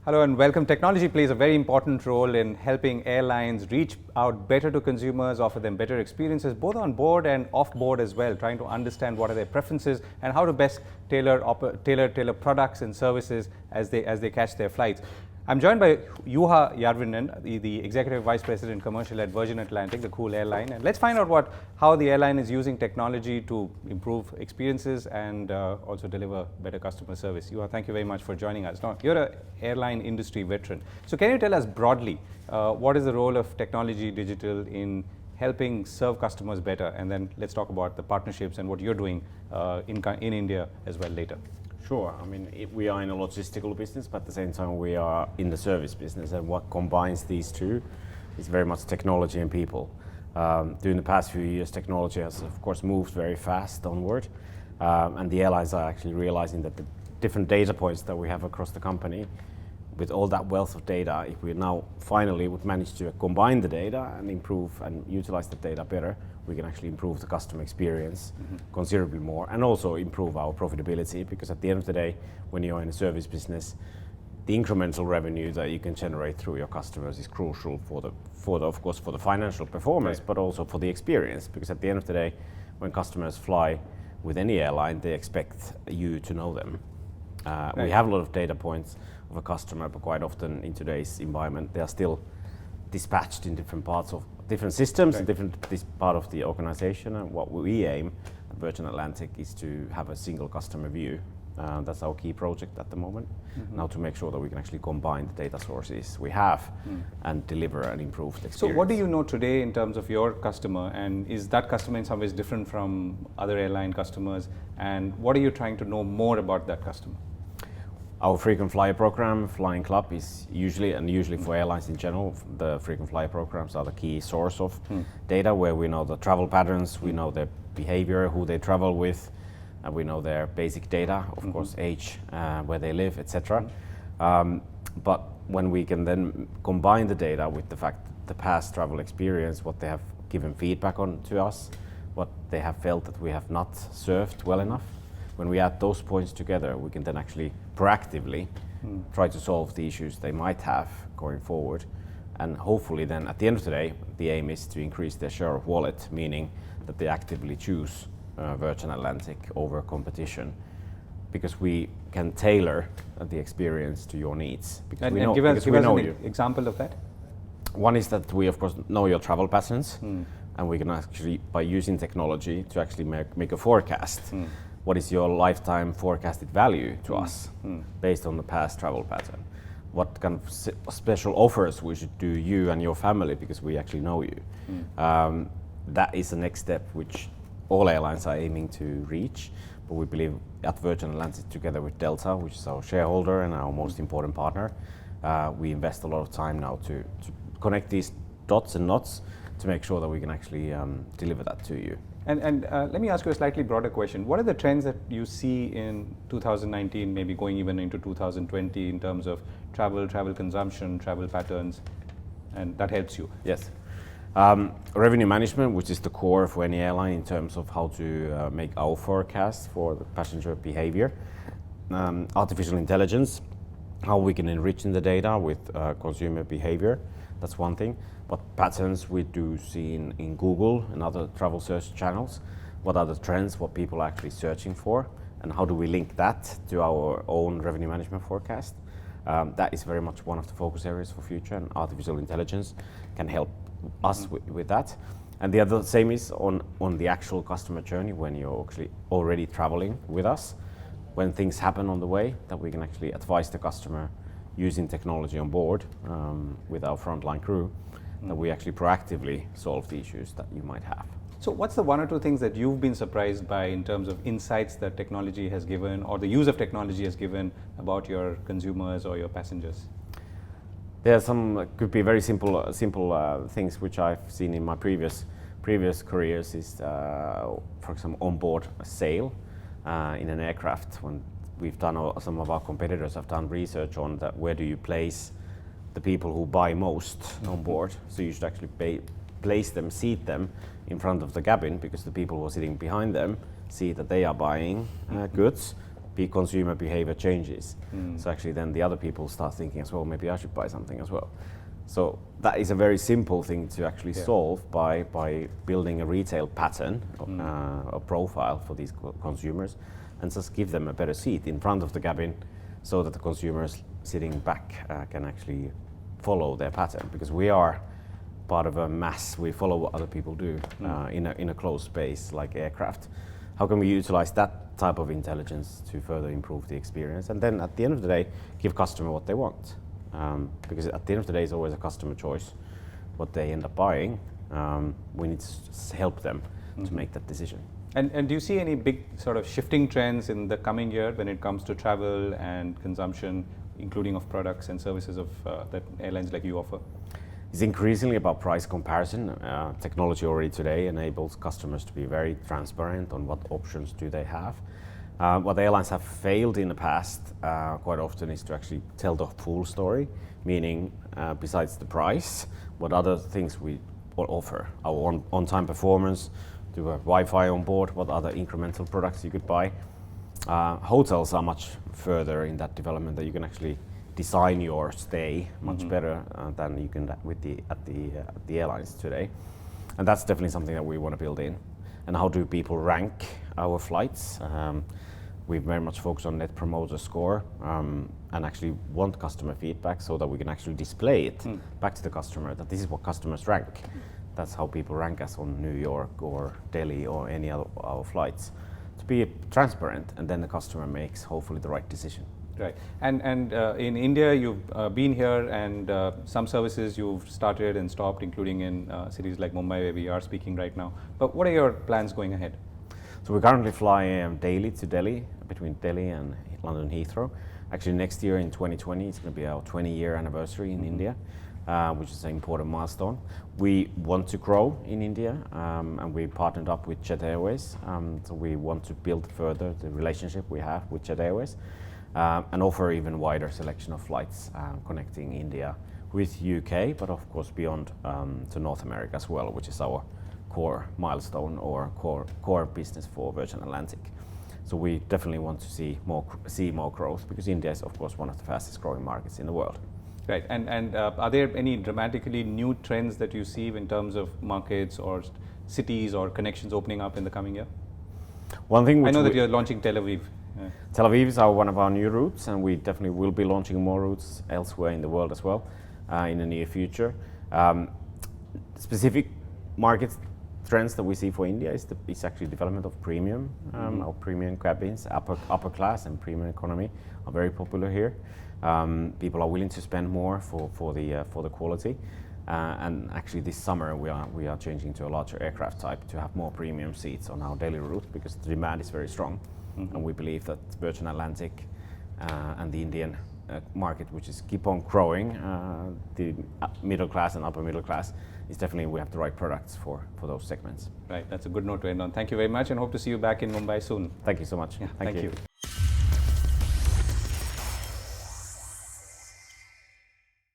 Hello and welcome. Technology plays a very important role in helping airlines reach out better to consumers, offer them better experiences, both on board and off board as well, trying to understand what are their preferences and how to best tailor products and services as they catch their flights. I'm joined by Juha Jarvinen, the Executive Vice President Commercial at Virgin Atlantic, the cool airline. And let's find out how the airline is using technology to improve experiences and also deliver better customer service. Juha, thank you very much for joining us. Now, you're an airline industry veteran. So can you tell us broadly, what is the role of technology, digital in helping serve customers better? And then let's talk about the partnerships and what you're doing in India as well later. Sure. I mean, we are in a logistical business, but at the same time we are in the service business, and what combines these two is very much technology and people. During the past few years, technology has, of course, moved very fast onward, and the airlines are actually realizing that the different data points that we have across the company, with all that wealth of data, if we now finally would manage to combine the data and improve and utilize the data better, we can actually improve the customer experience considerably more, and also improve our profitability, because at the end of the day, when you're in a service business, the incremental revenue that you can generate through your customers is crucial for the financial performance, right, but also for the experience, because at the end of the day, when customers fly with any airline, they expect you to know them. Right. We have a lot of data points of a customer, but quite often in today's environment, they are still dispatched in different parts of different systems, right, and this part of the organization. And what we aim at Virgin Atlantic is to have a single customer view. That's our key project at the moment. Now to make sure that we can actually combine the data sources we have and deliver an improved experience. So what do you know today in terms of your customer, and is that customer in some ways different from other airline customers, and what are you trying to know more about that customer? Our frequent flyer program, Flying Club, is usually for airlines in general, the frequent flyer programs are the key source of data, where we know the travel patterns, we know their behavior, who they travel with, and we know their basic data, of course, age, where they live, etc. But when we can then combine the data with the fact that the past travel experience, what they have given feedback on to us, what they have felt that we have not served well enough, when we add those points together, we can then actually proactively try to solve the issues they might have going forward. And hopefully then at the end of the day, the aim is to increase their share of wallet, meaning that they actively choose Virgin Atlantic over competition, because we can tailor the experience to your needs. Because we know, give us you. Example of that. One is that we of course know your travel patterns, and we can actually, by using technology, to actually make a forecast. What is your lifetime forecasted value to us based on the past travel pattern? What kind of special offers we should do you and your family, because we actually know you. That is the next step which all airlines are aiming to reach, but we believe at Virgin Atlantic, together with Delta, which is our shareholder and our most important partner, we invest a lot of time now to connect these dots and knots to make sure that we can actually deliver that to you. And let me ask you a slightly broader question. What are the trends that you see in 2019, maybe going even into 2020, in terms of travel consumption, travel patterns, and that helps you? Yes. Revenue management, which is the core for any airline in terms of how to make our forecast for the passenger behavior. Artificial intelligence, how we can enrich in the data with consumer behavior. That's one thing. What patterns we do see in Google and other travel search channels. What are the trends, what people are actually searching for, and how do we link that to our own revenue management forecast. That is very much one of the focus areas for future, and artificial intelligence can help us with that. And the other same is on the actual customer journey, when you're actually already traveling with us, when things happen on the way, that we can actually advise the customer using technology on board with our frontline crew, that we actually proactively solve the issues that you might have. So what's the one or two things that you've been surprised by in terms of insights that technology has given, or the use of technology has given, about your consumers or your passengers? There are some, could be very simple things which I've seen in my previous careers is, for example, onboard sale in an aircraft. When we've done, some of our competitors have done research on that, where do you place the people who buy most on board. So you should actually place them, seat them in front of the cabin, because the people who are sitting behind them see that they are buying goods, consumer behavior changes. So actually then the other people start thinking as well, maybe I should buy something as well. So that is a very simple thing to actually solve by building a retail pattern, a profile for these consumers, and just give them a better seat in front of the cabin so that the consumers sitting back can actually follow their pattern, because we are part of a mass. We follow what other people do in a closed space like aircraft. How can we utilize that type of intelligence to further improve the experience, and then at the end of the day give customer what they want, because at the end of the day it's always a customer choice what they end up buying. We need to help them to make that decision. And do you see any big sort of shifting trends in the coming year when it comes to travel and consumption, including of products and services of that airlines like you offer? It's increasingly about price comparison. Technology already today enables customers to be very transparent on what options do they have. What airlines have failed in the past quite often is to actually tell the full story, meaning besides the price, what other things we offer. Our on-time performance, do a Wi-Fi on board, what other incremental products you could buy. Hotels are much further in that development, that you can actually design your stay much better than you can at the airlines today. And that's definitely something that we want to build in. And how do people rank our flights? We very much focus on Net Promoter Score and actually want customer feedback so that we can actually display it back to the customer, that this is what customers rank. That's how people rank us on New York or Delhi or any other our flights. To be transparent, and then the customer makes hopefully the right decision. Right. And in India, you've been here, and some services you've started and stopped, including in cities like Mumbai, where we are speaking right now. But what are your plans going ahead? So we currently fly daily to Delhi, between Delhi and London Heathrow. Actually, next year in 2020, it's going to be our 20-year anniversary in India, which is an important milestone. We want to grow in India, and we partnered up with Jet Airways. So we want to build further the relationship we have with Jet Airways. And offer even wider selection of flights connecting India with UK, but of course beyond to North America as well, which is our core milestone or core business for Virgin Atlantic. So we definitely want to see more growth, because India is of course one of the fastest growing markets in the world. Right, and are there any dramatically new trends that you see in terms of markets or cities or connections opening up in the coming year? One thing which I know that you're launching Tel Aviv. Tel Aviv is one of our new routes, and we definitely will be launching more routes elsewhere in the world as well in the near future. Specific market trends that we see for India is actually development of premium. Our premium cabins, upper class and premium economy are very popular here. People are willing to spend more for the quality. And actually this summer we are changing to a larger aircraft type to have more premium seats on our daily route, because the demand is very strong. And we believe that Virgin Atlantic and the Indian market, which is keep on growing, the middle class and upper middle class, is definitely we have the right products for those segments. Right, that's a good note to end on. Thank you very much, and hope to see you back in Mumbai soon. Thank you so much. Yeah, thank you.